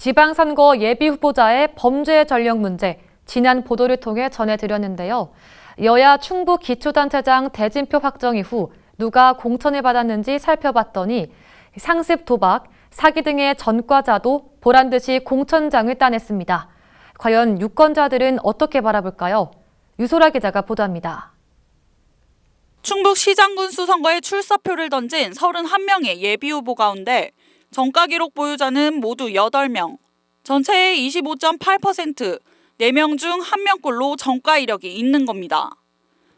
지방선거 예비후보자의 범죄 전력 문제, 지난 보도를 통해 전해드렸는데요. 여야 충북기초단체장 대진표 확정 이후 누가 공천을 받았는지 살펴봤더니 상습 도박, 사기 등의 전과자도 보란듯이 공천장을 따냈습니다. 과연 유권자들은 어떻게 바라볼까요? 유소라 기자가 보도합니다. 충북시장군수 선거에 출사표를 던진 31명의 예비후보 가운데 정가 기록 보유자는 모두 8명, 전체의 25.8%, 4명 중 1명꼴로 정가 이력이 있는 겁니다.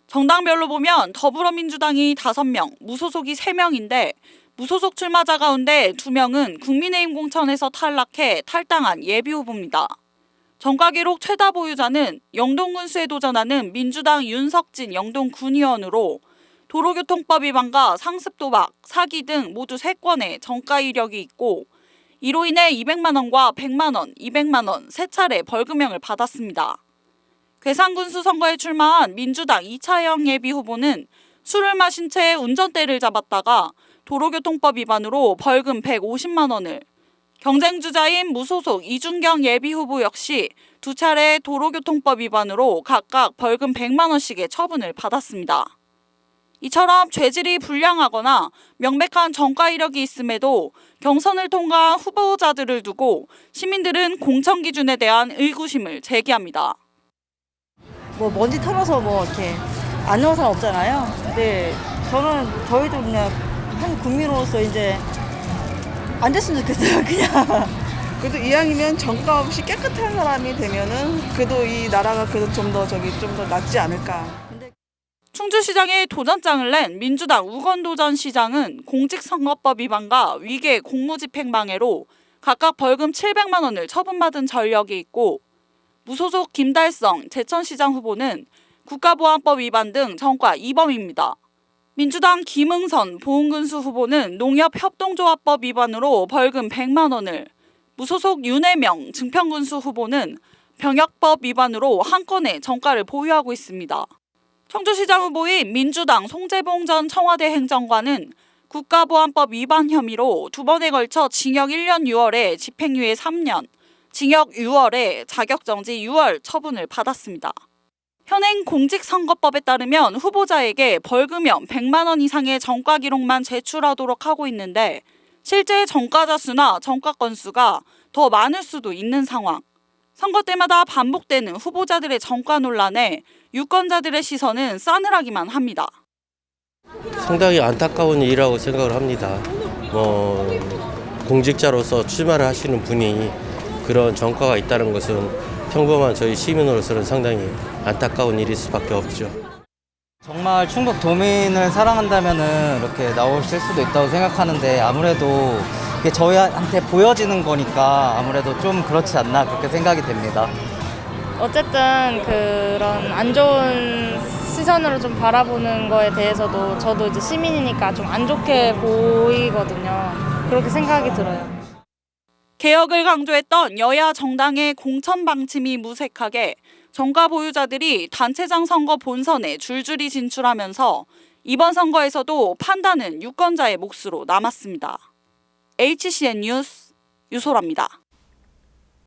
정당별로 보면 더불어민주당이 5명, 무소속이 3명인데 무소속 출마자 가운데 2명은 국민의힘 공천에서 탈락해 탈당한 예비후보입니다. 정가 기록 최다 보유자는 영동군수에 도전하는 민주당 윤석진 영동군의원으로 도로교통법 위반과 상습도박, 사기 등 모두 3건의 정가 이력이 있고 이로 인해 200만 원과 100만 원, 200만 원 3차례 벌금형을 받았습니다. 괴산군수 선거에 출마한 민주당 이차영 예비후보는 술을 마신 채 운전대를 잡았다가 도로교통법 위반으로 벌금 150만 원을, 경쟁주자인 무소속 이준경 예비후보 역시 2차례 도로교통법 위반으로 각각 벌금 100만 원씩의 처분을 받았습니다. 이처럼 죄질이 불량하거나 명백한 정가 이력이 있음에도 경선을 통과한 후보자들을 두고 시민들은 공천 기준에 대한 의구심을 제기합니다. 먼지 털어서 이렇게 안 넣은 사람 없잖아요. 근데 저희도 그냥 한 국민으로서 이제 안 됐으면 좋겠어요, 그냥. 그래도 이왕이면 정가 없이 깨끗한 사람이 되면은 그래도 이 나라가 그래도 좀 더 낫지 않을까. 충주시장에 도전장을 낸 민주당 우건도 전 시장은 공직선거법 위반과 위계 공무집행방해로 각각 벌금 700만 원을 처분받은 전력이 있고 무소속 김달성 제천시장 후보는 국가보안법 위반 등 정과 2범입니다. 민주당 김응선 보훈군수 후보는 농협협동조합법 위반으로 벌금 100만 원을, 무소속 윤혜명 증평군수 후보는 병역법 위반으로 한 건의 정가를 보유하고 있습니다. 청주시장 후보인 민주당 송재봉 전 청와대 행정관은 국가보안법 위반 혐의로 2번에 걸쳐 징역 1년 6월에 집행유예 3년, 징역 6월에 자격정지 6월 처분을 받았습니다. 현행 공직선거법에 따르면 후보자에게 벌금형 100만 원 이상의 정가 기록만 제출하도록 하고 있는데 실제 정가자 수나 정가 건수가 더 많을 수도 있는 상황. 선거 때마다 반복되는 후보자들의 정가 논란에 유권자들의 시선은 싸늘하기만 합니다. 상당히 안타까운 일이라고 생각을 합니다. 공직자로서 출마를 하시는 분이 그런 정가가 있다는 것은 평범한 저희 시민으로서는 상당히 안타까운 일일 수밖에 없죠. 정말 충북 도민을 사랑한다면 이렇게 나오실 수도 있다고 생각하는데 아무래도 이게 저희한테 보여지는 거니까 아무래도 좀 그렇지 않나 그렇게 생각이 됩니다. 어쨌든 그런 안 좋은 시선으로 좀 바라보는 거에 대해서도 저도 이제 시민이니까 좀 안 좋게 보이거든요. 그렇게 생각이 들어요. 개혁을 강조했던 여야 정당의 공천 방침이 무색하게 정가 보유자들이 단체장 선거 본선에 줄줄이 진출하면서 이번 선거에서도 판단은 유권자의 몫으로 남았습니다. HCN 뉴스 유소라입니다.